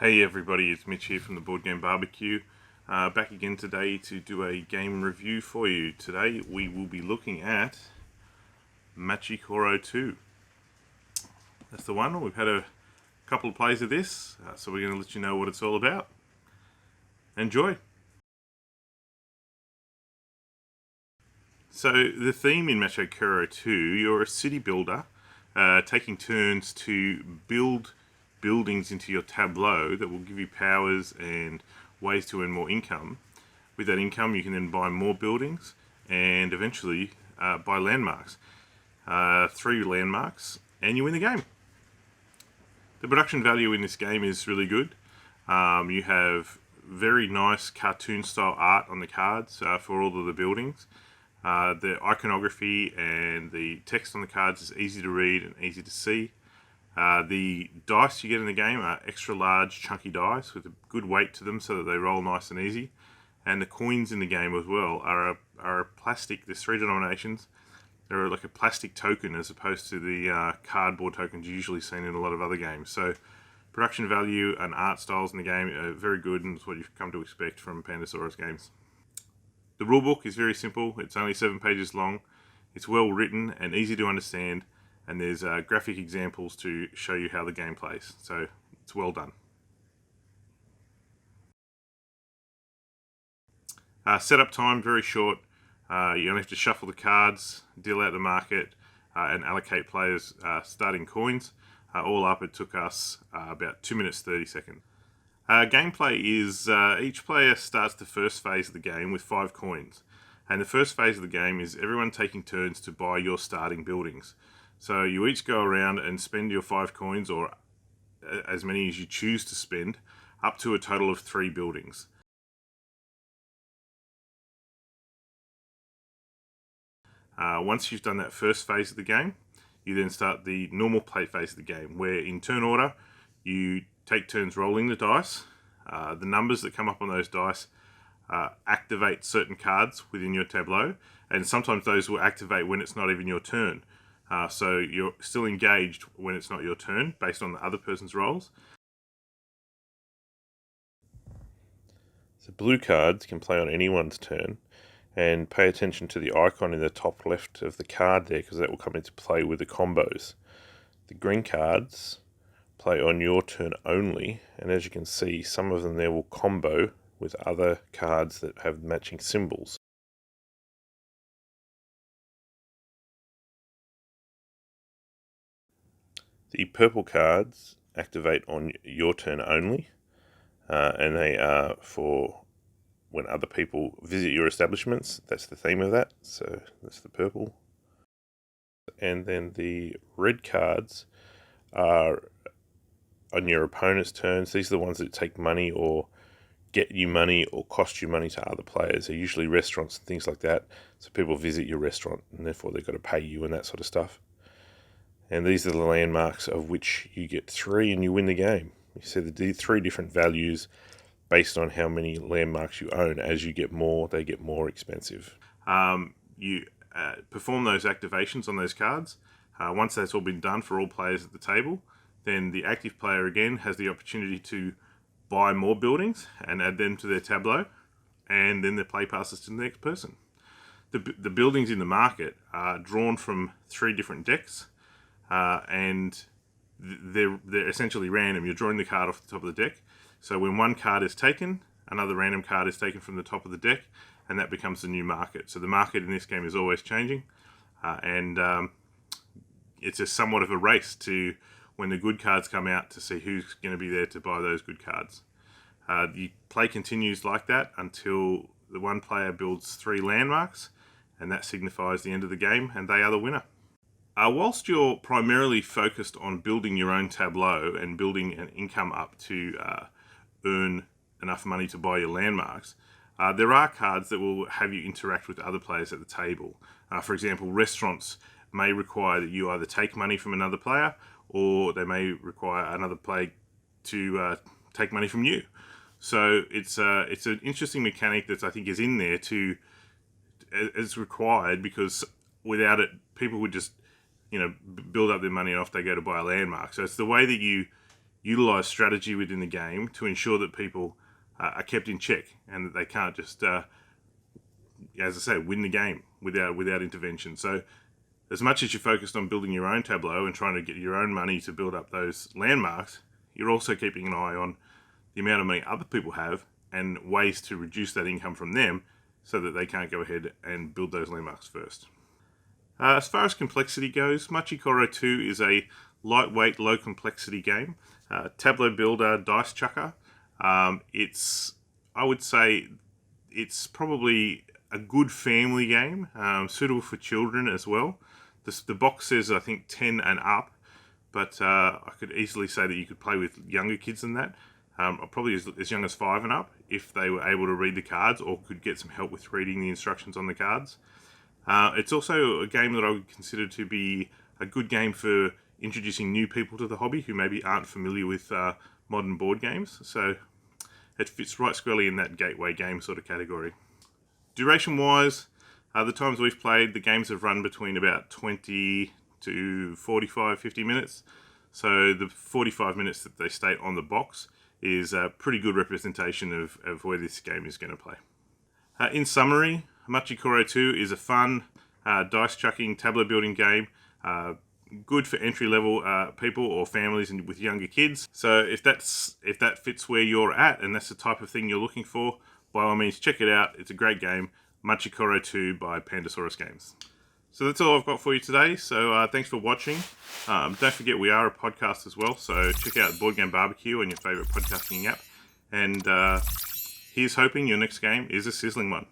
Hey everybody, it's Mitch here from the Board Game Barbecue. Back again today to do a game review for you. Today we will be looking at Machi Koro2. That's the one. We've had a couple of plays of this, so we're going to let you know what it's all about. Enjoy! So the theme in Machi Koro2, you're a city builder, taking turns to build buildings into your tableau that will give you powers and ways to earn more income. With that income, you can then buy more buildings and eventually buy landmarks. 3 landmarks, and you win the game. The production value in this game is really good. You have very nice cartoon style art on the cards for all of the buildings. The iconography and the text on the cards is easy to read and easy to see. The dice you get in the game are extra large, chunky dice with a good weight to them so that they roll nice and easy. And the coins in the game as well are a plastic. There's 3 denominations. They're like a plastic token as opposed to the cardboard tokens usually seen in a lot of other games. So production value and art styles in the game are very good, and it's what you've come to expect from Pandasaurus games. The rulebook is very simple. It's only 7 pages long. It's well written and easy to understand, and there's graphic examples to show you how the game plays. So it's well done. Setup time, very short. You only have to shuffle the cards, deal out the market, and allocate players starting coins. All up, it took us about 2 minutes 30 seconds. Gameplay is each player starts the first phase of the game with 5 coins. And the first phase of the game is everyone taking turns to buy your starting buildings. So you each go around and spend your 5 coins, or as many as you choose to spend, up to a total of 3 buildings. Once you've done that first phase of the game, you then start the normal play phase of the game, where in turn order, you take turns rolling the dice. The numbers that come up on those dice activate certain cards within your tableau, and sometimes those will activate when it's not even your turn. So you're still engaged when it's not your turn, based on the other person's rolls. So blue cards can play on anyone's turn, and pay attention to the icon in the top left of the card there, because that will come into play with the combos. The green cards play on your turn only, and as you can see, some of them there will combo with other cards that have matching symbols. The purple cards activate on your turn only, and they are for when other people visit your establishments. That's the theme of that, so that's the purple. And then the red cards are on your opponent's turns. These are the ones that take money or get you money or cost you money to other players. They're usually restaurants and things like that. So people visit your restaurant and therefore they've got to pay you and that sort of stuff. And these are the landmarks, of which you get 3 and you win the game. You see the 3 different values based on how many landmarks you own. As you get more, they get more expensive. You perform those activations on those cards. Once that's all been done for all players at the table, then the active player again has the opportunity to buy more buildings and add them to their tableau, and then the play passes to the next person. The buildings in the market are drawn from 3 different decks, and they're essentially random. You're drawing the card off the top of the deck. So when one card is taken, another random card is taken from the top of the deck, and that becomes the new market. So the market in this game is always changing, and it's a somewhat of a race to when the good cards come out to see who's going to be there to buy those good cards. The play continues like that until the one player builds 3 landmarks, and that signifies the end of the game, and they are the winner. Whilst you're primarily focused on building your own tableau and building an income up to earn enough money to buy your landmarks, there are cards that will have you interact with other players at the table. For example, restaurants may require that you either take money from another player, or they may require another player to take money from you. So it's an interesting mechanic that I think is in there as required, because without it, people would just build up their money and off they go to buy a landmark. So it's the way that you utilize strategy within the game to ensure that people are kept in check and that they can't just, as I say, win the game without intervention. So as much as you're focused on building your own tableau and trying to get your own money to build up those landmarks, you're also keeping an eye on the amount of money other people have and ways to reduce that income from them so that they can't go ahead and build those landmarks first. As far as complexity goes, Machi Koro2 is a lightweight, low complexity game. Tableau builder, dice chucker. I would say, it's probably a good family game, suitable for children as well. The box says, I think, 10 and up, but I could easily say that you could play with younger kids than that. Probably as young as 5 and up, if they were able to read the cards or could get some help with reading the instructions on the cards. It's also a game that I would consider to be a good game for introducing new people to the hobby who maybe aren't familiar with modern board games. So it fits right squarely in that gateway game sort of category. Duration-wise, the times we've played, the games have run between about 20 to 45, 50 minutes. So the 45 minutes that they state on the box is a pretty good representation of where this game is going to play. In summary, Machi Koro2 is a fun dice chucking tableau building game, good for entry level people or families and with younger kids. So if that fits where you're at and that's the type of thing you're looking for, by all means check it out. It's a great game. Machi Koro2 by Pandasaurus Games. So that's all I've got for you today. So thanks for watching. Don't forget we are a podcast as well. So check out Board Game Barbecue on your favourite podcasting app. And here's hoping your next game is a sizzling one.